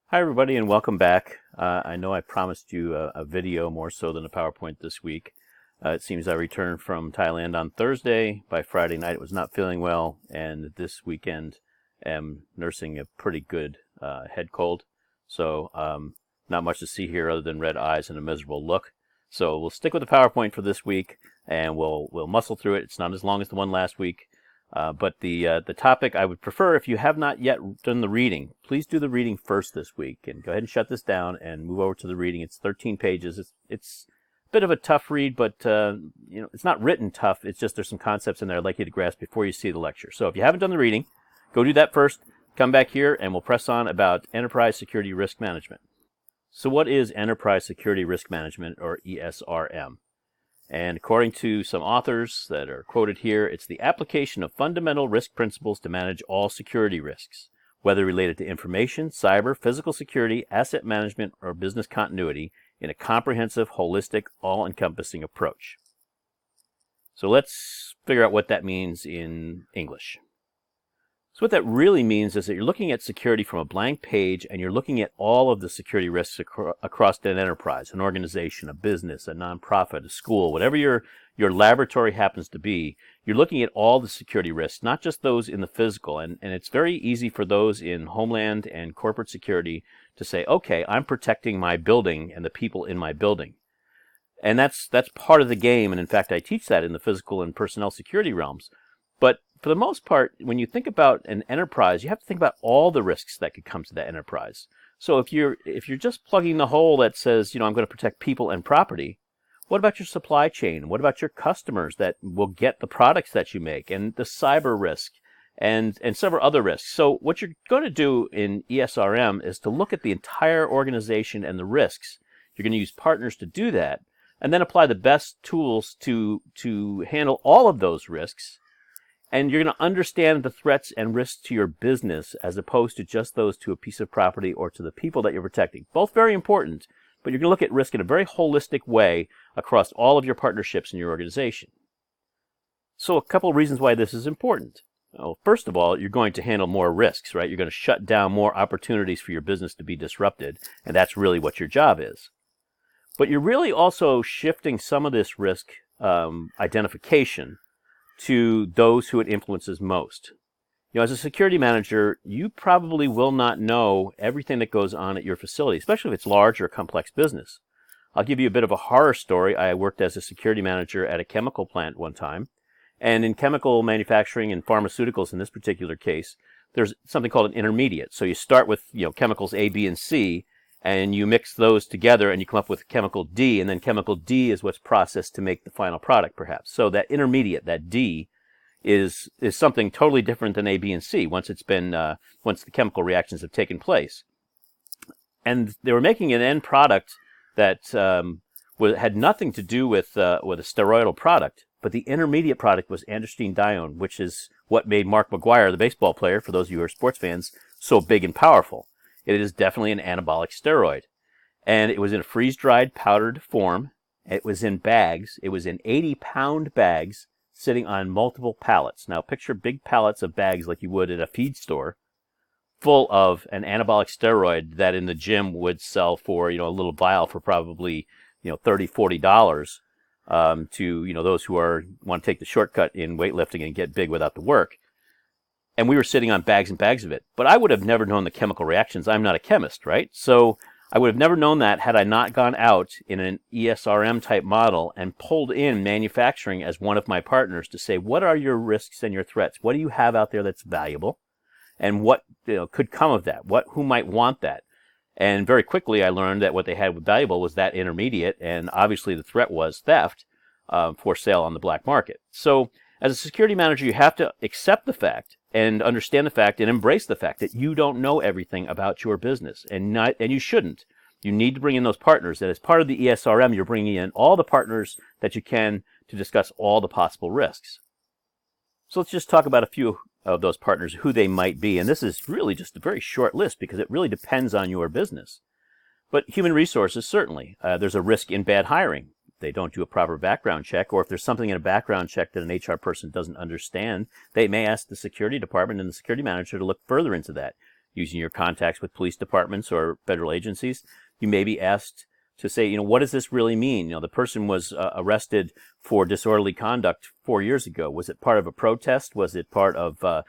Hi everybody and welcome back. I know I promised you a video more so than a PowerPoint this week. It seems I returned from Thailand on Thursday. By Friday night it was not feeling well, and this weekend am nursing a pretty good head cold. So not much to see here other than red eyes and a miserable look. So we'll stick with the PowerPoint for this week and we'll muscle through it. It's not as long as the one last week. But the topic I would prefer, if you have not yet done the reading, please do the reading first this week and go ahead and shut this down and move over to the reading. It's 13 pages. It's a bit of a tough read, but it's not written tough. It's just there's some concepts in there I'd like you to grasp before you see the lecture. So if you haven't done the reading, go do that first. Come back here and we'll press on about Enterprise Security Risk Management. So what is Enterprise Security Risk Management, or ESRM? And according to some authors that are quoted here, it's the application of fundamental risk principles to manage all security risks, whether related to information, cyber, physical security, asset management, or business continuity, in a comprehensive, holistic, all-encompassing approach. So let's figure out what that means in English. So what that really means is that you're looking at security from a blank page and you're looking at all of the security risks across an enterprise, an organization, a business, a nonprofit, a school, whatever your laboratory happens to be. You're looking at all the security risks, not just those in the physical. And it's very easy for those in homeland and corporate security to say, okay, I'm protecting my building and the people in my building. And that's part of the game. And in fact, I teach that in the physical and personnel security realms. But for the most part, when you think about an enterprise, you have to think about all the risks that could come to that enterprise. So if you're just plugging the hole that says, I'm going to protect people and property, what about your supply chain? What about your customers that will get the products that you make, and the cyber risk and several other risks? So what you're going to do in ESRM is to look at the entire organization and the risks. You're going to use partners to do that, and then apply the best tools to handle all of those risks. And you're going to understand the threats and risks to your business as opposed to just those to a piece of property or to the people that you're protecting. Both very important, but you're going to look at risk in a very holistic way across all of your partnerships in your organization. So a couple of reasons why this is important. Well, first of all, you're going to handle more risks, right? You're going to shut down more opportunities for your business to be disrupted, and that's really what your job is. But you're really also shifting some of this risk identification to those who it influences most. As a security manager, you probably will not know everything that goes on at your facility, especially if it's large or a complex business. I'll give you a bit of a horror story. I worked as a security manager at a chemical plant one time, and in chemical manufacturing and pharmaceuticals in this particular case, there's something called an intermediate. So you start with chemicals A, B, and C, and you mix those together and you come up with chemical D, and then chemical D is what's processed to make the final product, perhaps. So that intermediate, that D, is something totally different than A, B, and C once the chemical reactions have taken place. And they were making an end product that had nothing to do with a steroidal product, but the intermediate product was androstenedione, which is what made Mark McGwire, the baseball player, for those of you who are sports fans, so big and powerful. It is definitely an anabolic steroid. And it was in a freeze-dried powdered form. It was in bags. It was in 80-pound bags sitting on multiple pallets. Now picture big pallets of bags like you would at a feed store, full of an anabolic steroid that in the gym would sell for, a little vial for probably, $30, $40 to, those who want to take the shortcut in weightlifting and get big without the work. And we were sitting on bags and bags of it. But I would have never known the chemical reactions. I'm not a chemist, right? So I would have never known that had I not gone out in an ESRM type model and pulled in manufacturing as one of my partners to say, what are your risks and your threats? What do you have out there that's valuable? And what could come of that? Who might want that? And very quickly I learned that what they had valuable was that intermediate, and obviously the threat was theft for sale on the black market. So as a security manager, you have to accept the fact and understand the fact and embrace the fact that you don't know everything about your business, and you shouldn't. You need to bring in those partners. That as part of the ESRM, you're bringing in all the partners that you can to discuss all the possible risks. So let's just talk about a few of those partners, who they might be. And this is really just a very short list because it really depends on your business. But human resources, certainly. There's a risk in bad hiring. They don't do a proper background check, or if there's something in a background check that an HR person doesn't understand, they may ask the security department and the security manager to look further into that. using your contacts with police departments or federal agencies, you may be asked to say, what does this really mean? The person was arrested for disorderly conduct 4 years ago. Was it part of a protest? Was it part of, a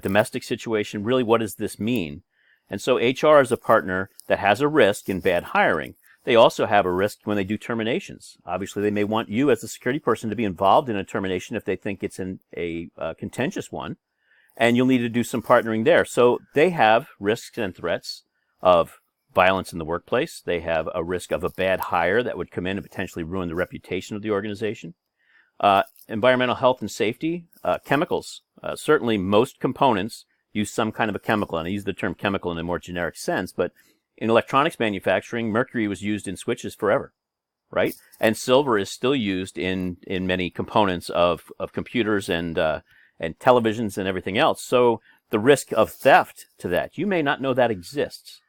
domestic situation? Really, what does this mean? And so HR is a partner that has a risk in bad hiring. They also have a risk when they do terminations. Obviously, they may want you as a security person to be involved in a termination if they think it's a contentious one, and you'll need to do some partnering there. So they have risks and threats of violence in the workplace. They have a risk of a bad hire that would come in and potentially ruin the reputation of the organization. Environmental health and safety, chemicals. Certainly most components use some kind of a chemical, and I use the term chemical in a more generic sense, but in electronics manufacturing, mercury was used in switches forever, right? And silver is still used in many components of computers and televisions and everything else. So the risk of theft to that, you may not know that exists.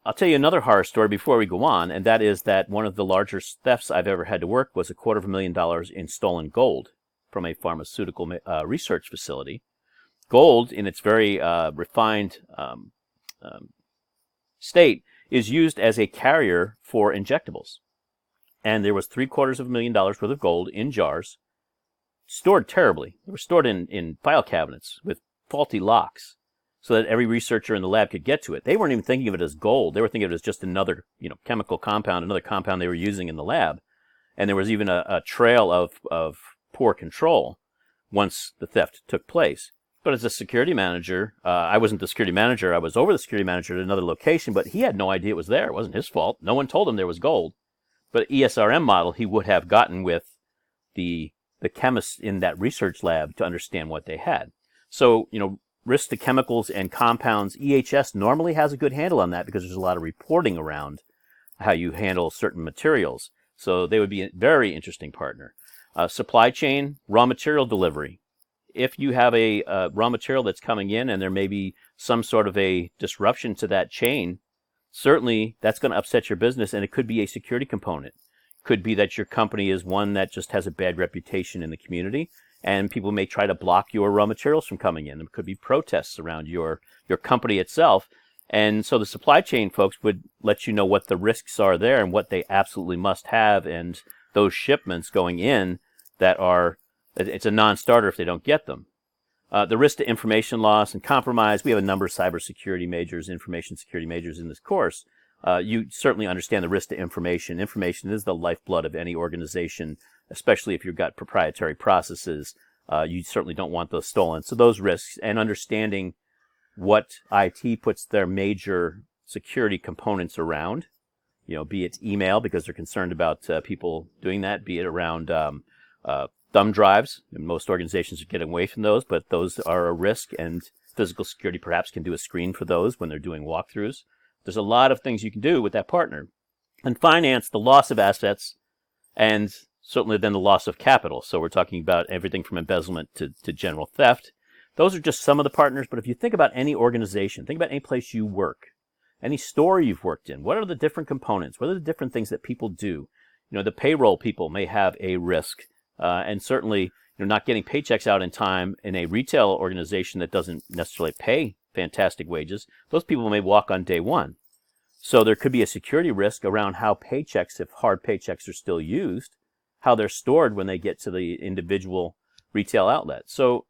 I'll tell you another horror story before we go on, and that is that one of the larger thefts I've ever had to work was $250,000 in stolen gold from a pharmaceutical research facility. Gold, in its very refined state, is used as a carrier for injectables. And there was $750,000 worth of gold in jars, stored terribly. They were stored in file cabinets with faulty locks so that every researcher in the lab could get to it. They weren't even thinking of it as gold. They were thinking of it as just another chemical compound, another compound they were using in the lab. And there was even a trail of poor control once the theft took place. But as a security manager, I wasn't the security manager. I was over the security manager at another location, but he had no idea it was there. It wasn't his fault. No one told him there was gold. But ESRM model he would have gotten with the chemists in that research lab to understand what they had. So, risk to chemicals and compounds, EHS normally has a good handle on that because there's a lot of reporting around how you handle certain materials. So they would be a very interesting partner. Supply chain, raw material delivery. If you have a raw material that's coming in and there may be some sort of a disruption to that chain, certainly that's going to upset your business, and it could be a security component. Could be that your company is one that just has a bad reputation in the community, and people may try to block your raw materials from coming in. There could be protests around your company itself. And so the supply chain folks would let you know what the risks are there and what they absolutely must have, and those shipments going in that are, it's a non-starter if they don't get them. The risk to information loss and compromise. We have a number of cybersecurity majors, information security majors in this course. You certainly understand the risk to information. Information is the lifeblood of any organization, especially if you've got proprietary processes. You certainly don't want those stolen. So those risks and understanding what IT puts their major security components around, be it email because they're concerned about people doing that, be it around thumb drives. And most organizations are getting away from those, but those are a risk, and physical security perhaps can do a screen for those when they're doing walkthroughs. There's a lot of things you can do with that partner. And finance, the loss of assets, and certainly then the loss of capital. So we're talking about everything from embezzlement to general theft. Those are just some of the partners, but if you think about any organization, think about any place you work, any store you've worked in, what are the different components? What are the different things that people do? The payroll people may have a risk, and certainly not getting paychecks out in time in a retail organization that doesn't necessarily pay fantastic wages. Those people may walk on day one. So there could be a security risk around how paychecks, if hard paychecks are still used, how they're stored when they get to the individual retail outlet. So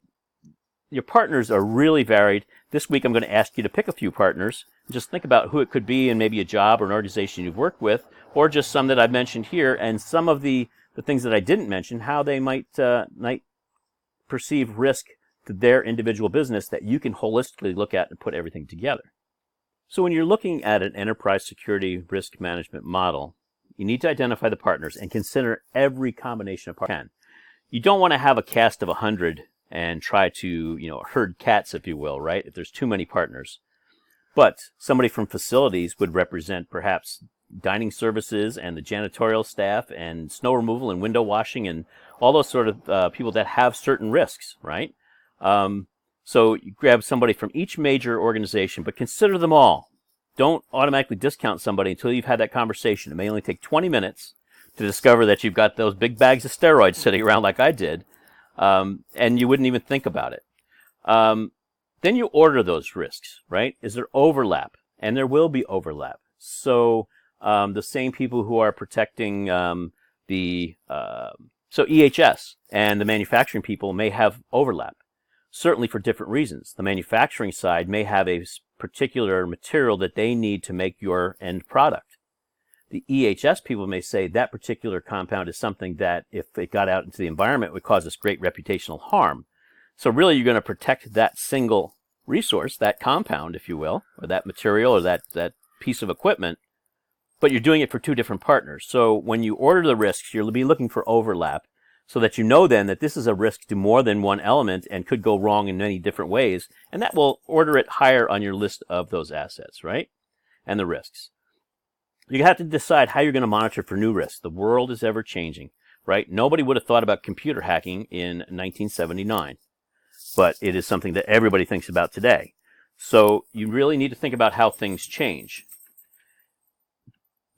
your partners are really varied. This week I'm going to ask you to pick a few partners. Just think about who it could be in maybe a job or an organization you've worked with, or just some that I've mentioned here, and some of the things that I didn't mention, how they might perceive risk to their individual business that you can holistically look at and put everything together. So when you're looking at an enterprise security risk management model, you need to identify the partners and consider every combination of partners. You don't want to have a cast of 100 and try to, herd cats, if you will, right? If there's too many partners. But somebody from facilities would represent perhaps dining services and the janitorial staff and snow removal and window washing and all those sort of people that have certain risks, right? So you grab somebody from each major organization, but consider them all. Don't automatically discount somebody until you've had that conversation. It may only take 20 minutes to discover that you've got those big bags of steroids sitting around like I did, and you wouldn't even think about it. Then you order those risks, right? Is there overlap? And there will be overlap. So the same people who are protecting so EHS and the manufacturing people may have overlap, certainly for different reasons. The manufacturing side may have a particular material that they need to make your end product. The EHS people may say that particular compound is something that, if it got out into the environment, would cause us great reputational harm. So really, you're going to protect that single resource, that compound, if you will, or that material, or that piece of equipment, but you're doing it for two different partners. So when you order the risks, you'll be looking for overlap, so that you know then that this is a risk to more than one element and could go wrong in many different ways, and that will order it higher on your list of those assets, right? And the risks. You have to decide how you're going to monitor for new risks. The world is ever changing, right? Nobody would have thought about computer hacking in 1979, but it is something that everybody thinks about today. So you really need to think about how things change.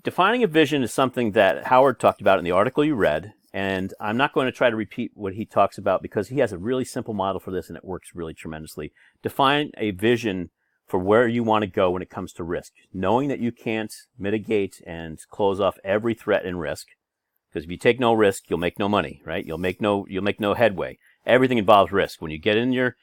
Defining a vision is something that Howard talked about in the article you read, and I'm not going to try to repeat what he talks about because he has a really simple model for this and it works really tremendously. Define a vision for where you want to go when it comes to risk, knowing that you can't mitigate and close off every threat and risk, because if you take no risk, you'll make no money, right? You'll make no headway. Everything involves risk. When you get in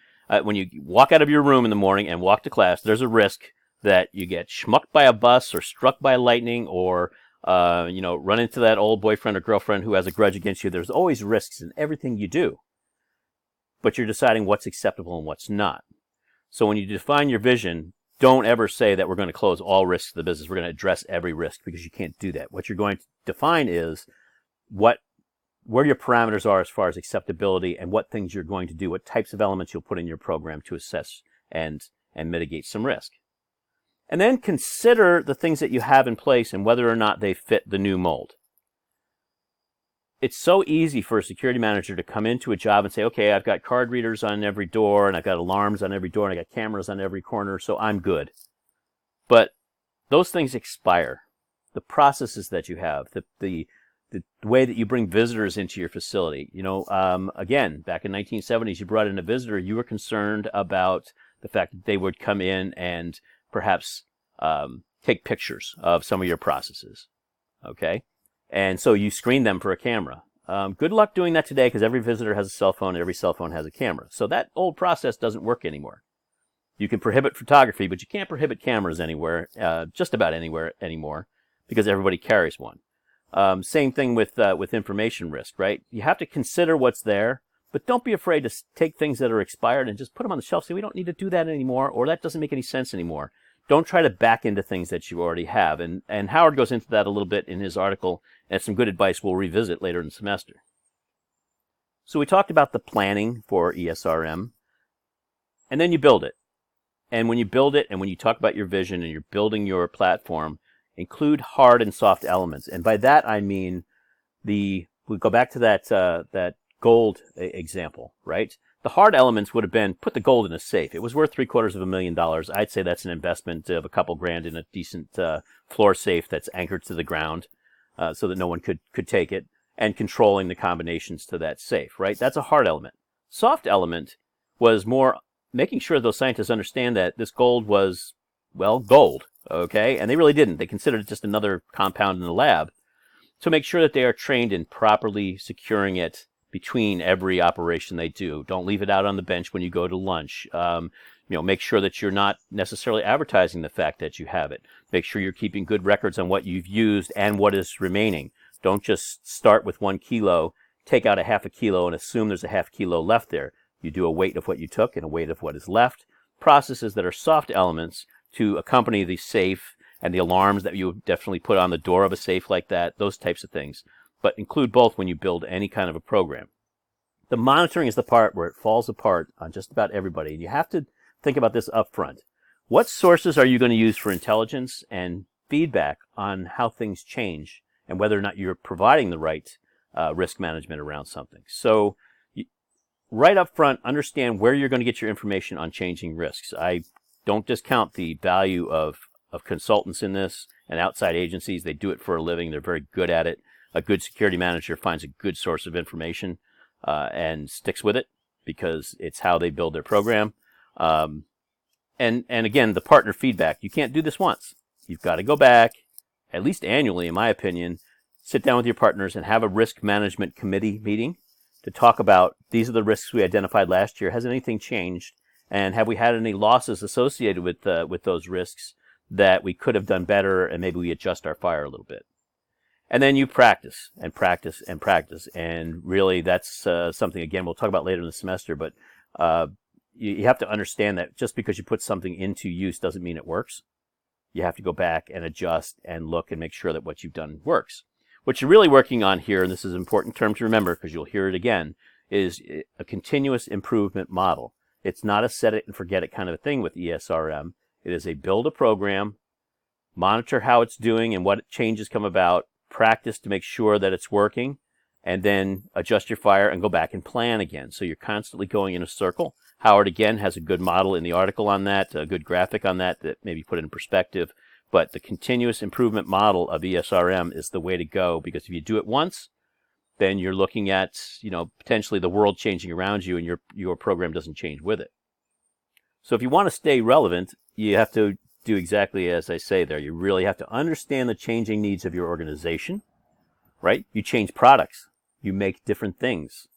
when you walk out of your room in the morning and walk to class, there's a risk that you get schmucked by a bus or struck by lightning or run into that old boyfriend or girlfriend who has a grudge against you. There's always risks in everything you do, but you're deciding what's acceptable and what's not. So when you define your vision, don't ever say that we're going to close all risks of the business. We're going to address every risk, because you can't do that. What you're going to define is where your parameters are as far as acceptability and what things you're going to do, what types of elements you'll put in your program to assess and mitigate some risk. And then consider the things that you have in place and whether or not they fit the new mold. It's so easy for a security manager to come into a job and say, okay, I've got card readers on every door, and I've got alarms on every door, and I've got cameras on every corner, so I'm good. But those things expire. The processes that you have, the way that you bring visitors into your facility. Again, back in 1970s, you brought in a visitor, you were concerned about the fact that they would come in and perhaps take pictures of some of your processes, okay? And so you screen them for a camera. Good luck doing that today, because every visitor has a cell phone and every cell phone has a camera. So that old process doesn't work anymore. You can prohibit photography, but you can't prohibit cameras anywhere, just about anywhere anymore, because everybody carries one. Same thing with information risk, right? You have to consider what's there, but don't be afraid to take things that are expired and just put them on the shelf. Say, we don't need to do that anymore, or that doesn't make any sense anymore. Don't try to back into things that you already have. And Howard goes into that a little bit in his article, and some good advice we'll revisit later in the semester. So we talked about the planning for ESRM, and then you build it. And when you build it, and when you talk about your vision and you're building your platform, include hard and soft elements. And by that I mean we go back to that gold example, right? The hard elements would have been put the gold in a safe. It was worth $750,000. I'd say that's an investment of a couple grand in a decent floor safe that's anchored to the ground, so that no one could take it, and controlling the combinations to that safe, right? That's a hard element. Soft element was more making sure those scientists understand that this gold was, well, gold, okay? And they really didn't. They considered it just another compound in the lab. So make sure that they are trained in properly securing it between every operation they do. Don't leave it out on the bench when you go to lunch. Make sure that you're not necessarily advertising the fact that you have it. Make sure you're keeping good records on what you've used and what is remaining. Don't just start with 1 kilo, take out a half a kilo, and assume there's a half kilo left there. You do a weight of what you took and a weight of what is left. Processes that are soft elements to accompany the safe and the alarms that you would definitely put on the door of a safe like that, those types of things. But include both when you build any kind of a program. The monitoring is the part where it falls apart on just about everybody. And you have to think about this up front. What sources are you going to use for intelligence and feedback on how things change and whether or not you're providing the right risk management around something? So right up front, understand where you're going to get your information on changing risks. I don't discount the value of consultants in this and outside agencies. They do it for a living. They're very good at it. A good security manager finds a good source of information and sticks with it because it's how they build their program. and again, the partner feedback. You can't do this once. You've got to go back, at least annually, in my opinion, sit down with your partners and have a risk management committee meeting to talk about, these are the risks we identified last year. Has anything changed? And have we had any losses associated with those risks that we could have done better, and maybe we adjust our fire a little bit? And then you practice and practice and practice. And really, that's something, again, we'll talk about later in the semester, but you have to understand that just because you put something into use doesn't mean it works. You have to go back and adjust and look and make sure that what you've done works. What you're really working on here, and this is an important term to remember because you'll hear it again, is a continuous improvement model. It's not a set it and forget it kind of a thing with ESRM. It is a build a program, monitor how it's doing and what changes come about, practice to make sure that it's working, and then adjust your fire and go back and plan again. So you're constantly going in a circle. Howard, again, has a good model in the article on that, a good graphic on that maybe put it in perspective. But the continuous improvement model of ESRM is the way to go, because if you do it once, then you're looking at, potentially the world changing around you, and your program doesn't change with it. So if you want to stay relevant, you have to do exactly as I say there. You really have to understand the changing needs of your organization, right? You change products. You make different things.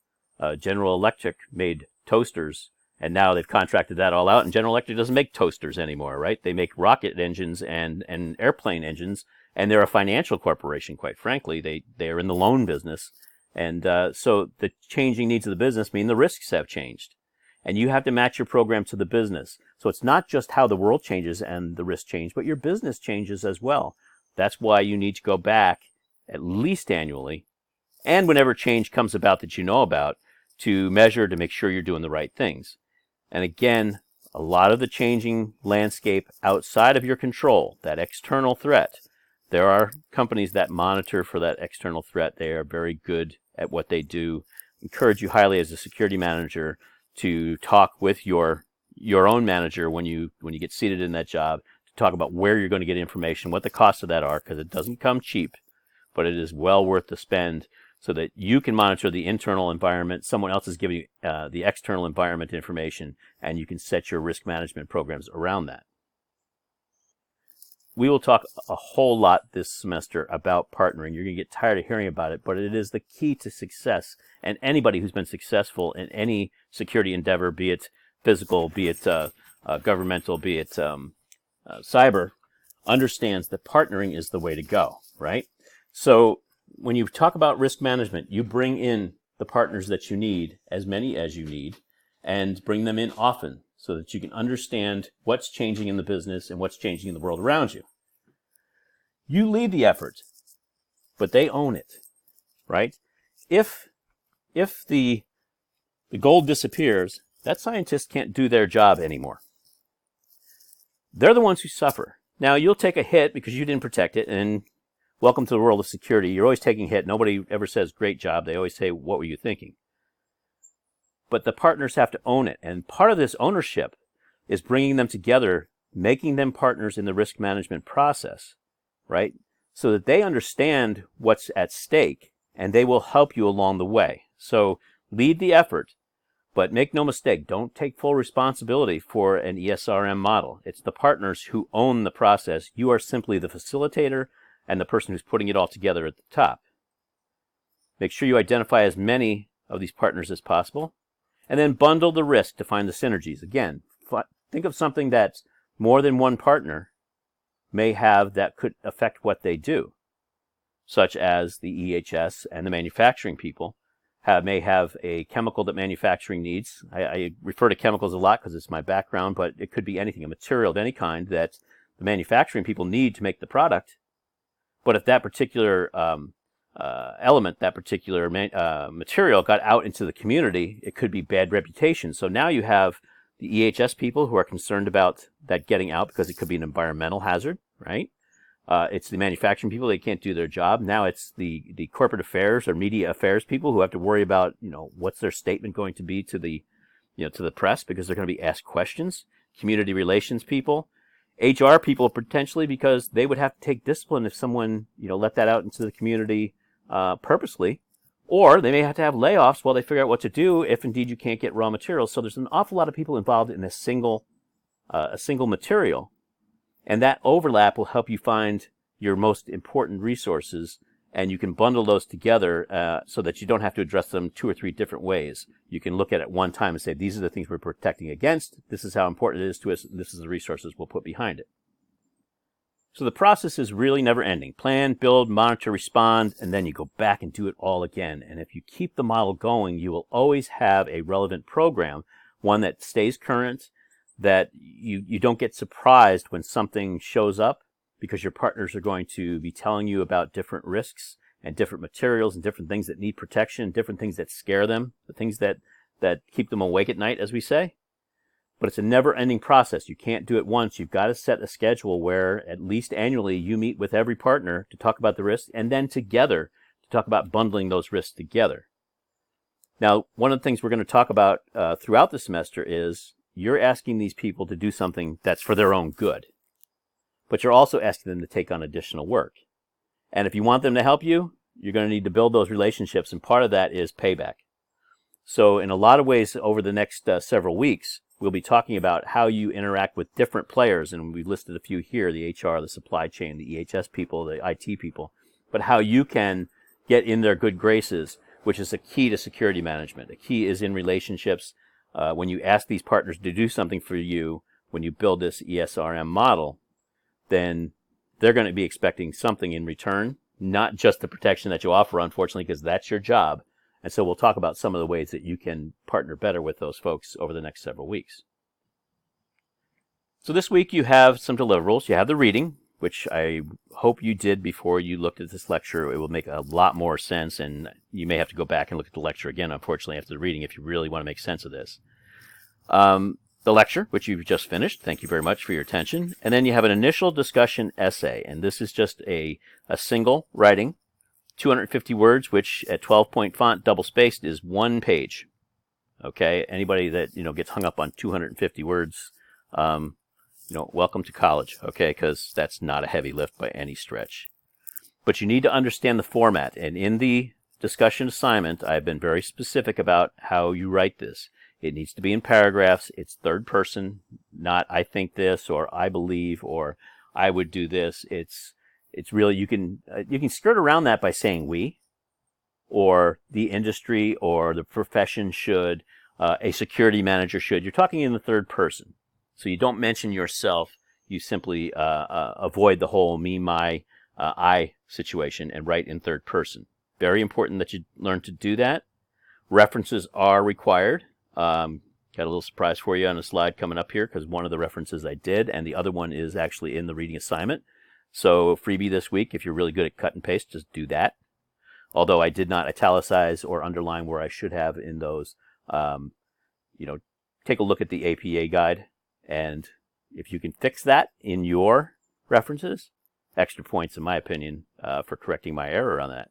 General Electric made toasters, and now they've contracted that all out, and General Electric doesn't make toasters anymore, right? They make rocket engines and airplane engines, and they're a financial corporation, quite frankly. They're in the loan business. And so the changing needs of the business mean the risks have changed. And you have to match your program to the business. So it's not just how the world changes and the risks change, but your business changes as well. That's why you need to go back at least annually, and whenever change comes about that you know about, to measure to make sure you're doing the right things. And again, a lot of the changing landscape outside of your control, that external threat, there are companies that monitor for that external threat. They are very good at what they do. Encourage you highly as a security manager to talk with your own manager when you get seated in that job, to talk about where you're going to get information, what the costs of that are, because it doesn't come cheap, but it is well worth the spend, so that you can monitor the internal environment. Someone else is giving you the external environment information, and you can set your risk management programs around that. We will talk a whole lot this semester about partnering. You're going to get tired of hearing about it, but it is the key to success. And anybody who's been successful in any security endeavor, be it physical, be it governmental, be it cyber, understands that partnering is the way to go, right? So when you talk about risk management, you bring in the partners that you need, as many as you need, and bring them in often so that you can understand what's changing in the business and what's changing in the world around you. You lead the effort, but they own it, right? If the gold disappears, that scientist can't do their job anymore. They're the ones who suffer. Now, you'll take a hit because you didn't protect it, and welcome to the world of security. You're always taking a hit. Nobody ever says, great job. They always say, what were you thinking? But the partners have to own it. And part of this ownership is bringing them together, making them partners in the risk management process, right? So that they understand what's at stake, and they will help you along the way. So lead the effort, but make no mistake, don't take full responsibility for an ESRM model. It's the partners who own the process. You are simply the facilitator and the person who's putting it all together at the top. Make sure you identify as many of these partners as possible, and then bundle the risk to find the synergies. Again, think of something that more than one partner may have that could affect what they do, such as the EHS and the manufacturing people may have a chemical that manufacturing needs. I refer to chemicals a lot because it's my background, but it could be anything, a material of any kind that the manufacturing people need to make the product. But if that particular element, that particular material got out into the community, it could be bad reputation. So now you have the EHS people who are concerned about that getting out because it could be an environmental hazard, right? It's the manufacturing people, they can't do their job. Now it's the corporate affairs or media affairs people who have to worry about, what's their statement going to be to the press, because they're going to be asked questions. Community relations people, HR people potentially, because they would have to take discipline if someone, let that out into the community purposely, or they may have to have layoffs while they figure out what to do if indeed you can't get raw materials. So there's an awful lot of people involved in a single a single material, and that overlap will help you find your most important resources, and you can bundle those together so that you don't have to address them 2 or 3 different ways. You can look at it one time and say, these are the things we're protecting against, this is how important it is to us, and this is the resources we'll put behind it. So the process is really never ending. Plan, build, monitor, respond, and then you go back and do it all again. And if you keep the model going, you will always have a relevant program, one that stays current, that you don't get surprised when something shows up, because your partners are going to be telling you about different risks and different materials and different things that need protection, different things that scare them, the things that keep them awake at night, as we say. But it's a never-ending process. You can't do it once. You've got to set a schedule where at least annually you meet with every partner to talk about the risks, and then together to talk about bundling those risks together. Now, one of the things we're going to talk about throughout the semester is you're asking these people to do something that's for their own good, but you're also asking them to take on additional work. And if you want them to help you, you're going to need to build those relationships, and part of that is payback. So in a lot of ways over the next several weeks, we'll be talking about how you interact with different players, and we've listed a few here, the HR, the supply chain, the EHS people, the IT people, but how you can get in their good graces, which is a key to security management. The key is in relationships. When you ask these partners to do something for you, when you build this ESRM model, then they're going to be expecting something in return, not just the protection that you offer, unfortunately, because that's your job. And so we'll talk about some of the ways that you can partner better with those folks over the next several weeks. So this week you have some deliverables. You have the reading, which I hope you did before you looked at this lecture. It will make a lot more sense, and you may have to go back and look at the lecture again, unfortunately, after the reading, if you really want to make sense of this. The lecture, which you've just finished, thank you very much for your attention. And then you have an initial discussion essay, and this is just a single writing, 250 words, which at 12-point font, double-spaced, is 1 page. Okay, anybody that gets hung up on 250 words, welcome to college. Okay, because that's not a heavy lift by any stretch. But you need to understand the format, and in the discussion assignment, I've been very specific about how you write this. It needs to be in paragraphs. It's third person, not I think this or I believe or I would do this. It's really, you can skirt around that by saying we, or the industry, or the profession should, a security manager should. You're talking in the third person, so you don't mention yourself. You simply avoid the whole me, my, I situation and write in third person. Very important that you learn to do that. References are required. Got a little surprise for you on a slide coming up here, because one of the references I did, and the other one is actually in the reading assignment. So freebie this week, if you're really good at cut and paste, just do that. Although I did not italicize or underline where I should have in those. Take a look at the APA guide, and if you can fix that in your references, extra points in my opinion for correcting my error on that.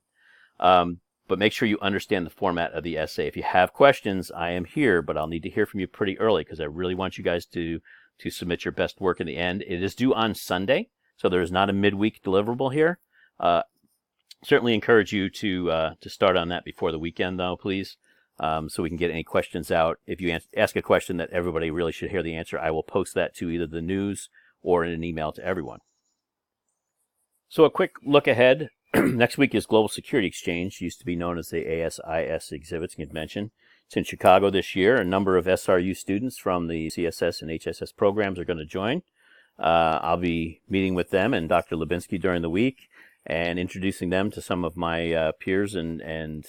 But make sure you understand the format of the essay. If you have questions, I am here, but I'll need to hear from you pretty early, because I really want you guys to submit your best work in the end. It is due on Sunday, so there is not a midweek deliverable here. Certainly encourage you to start on that before the weekend, though, please, so we can get any questions out. If you ask a question that everybody really should hear the answer, I will post that to either the news or in an email to everyone. So a quick look ahead. Next week is Global Security Exchange, used to be known as the ASIS Exhibits Convention. It's in Chicago this year. A number of SRU students from the CSS and HSS programs are going to join. I'll be meeting with them and Dr. Lubinsky during the week and introducing them to some of my peers and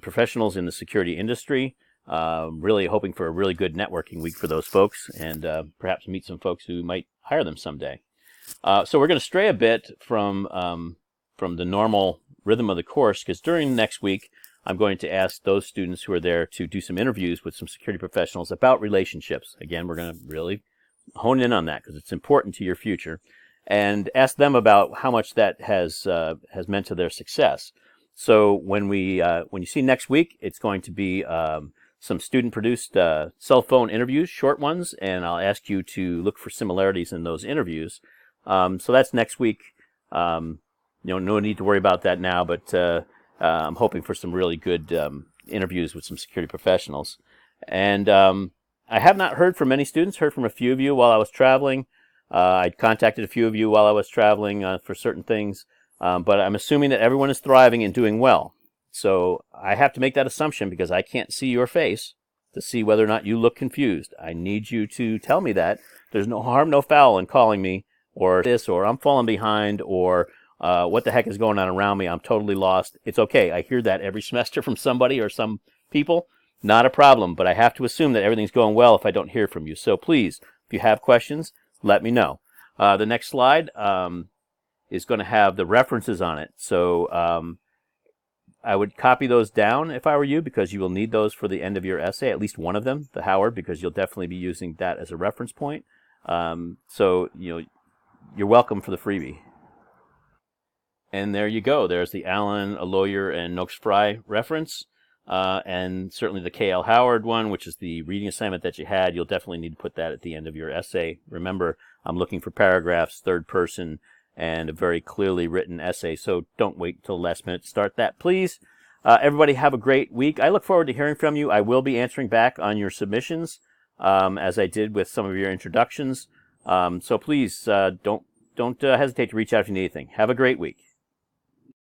professionals in the security industry. Really hoping for a really good networking week for those folks, and perhaps meet some folks who might hire them someday. So we're going to stray a bit from the normal rhythm of the course, because during next week, I'm going to ask those students who are there to do some interviews with some security professionals about relationships. Again, we're going to really hone in on that because it's important to your future, and ask them about how much that has meant to their success. So when you see next week, it's going to be some student-produced cell phone interviews, short ones, and I'll ask you to look for similarities in those interviews. So that's next week. No need to worry about that now, but I'm hoping for some really good interviews with some security professionals. And I have not heard from many students, heard from a few of you while I was traveling. I contacted a few of you while I was traveling for certain things, but I'm assuming that everyone is thriving and doing well. So I have to make that assumption because I can't see your face to see whether or not you look confused. I need you to tell me that. There's no harm, no foul in calling me or this, or I'm falling behind, or what the heck is going on around me? I'm totally lost. It's okay. I hear that every semester from somebody or some people. Not a problem, but I have to assume that everything's going well if I don't hear from you. So please, if you have questions, let me know. The next slide is going to have the references on it. So I would copy those down if I were you, because you will need those for the end of your essay, at least one of them, the Howard, because you'll definitely be using that as a reference point. So you're welcome for the freebie. And there you go. There's the Allen, a lawyer, and Noakes-Fry reference. And certainly the K.L. Howard one, which is the reading assignment that you had. You'll definitely need to put that at the end of your essay. Remember, I'm looking for paragraphs, third person, and a very clearly written essay. So don't wait till the last minute to start that, please. Everybody have a great week. I look forward to hearing from you. I will be answering back on your submissions, as I did with some of your introductions. So please don't hesitate to reach out if you need anything. Have a great week.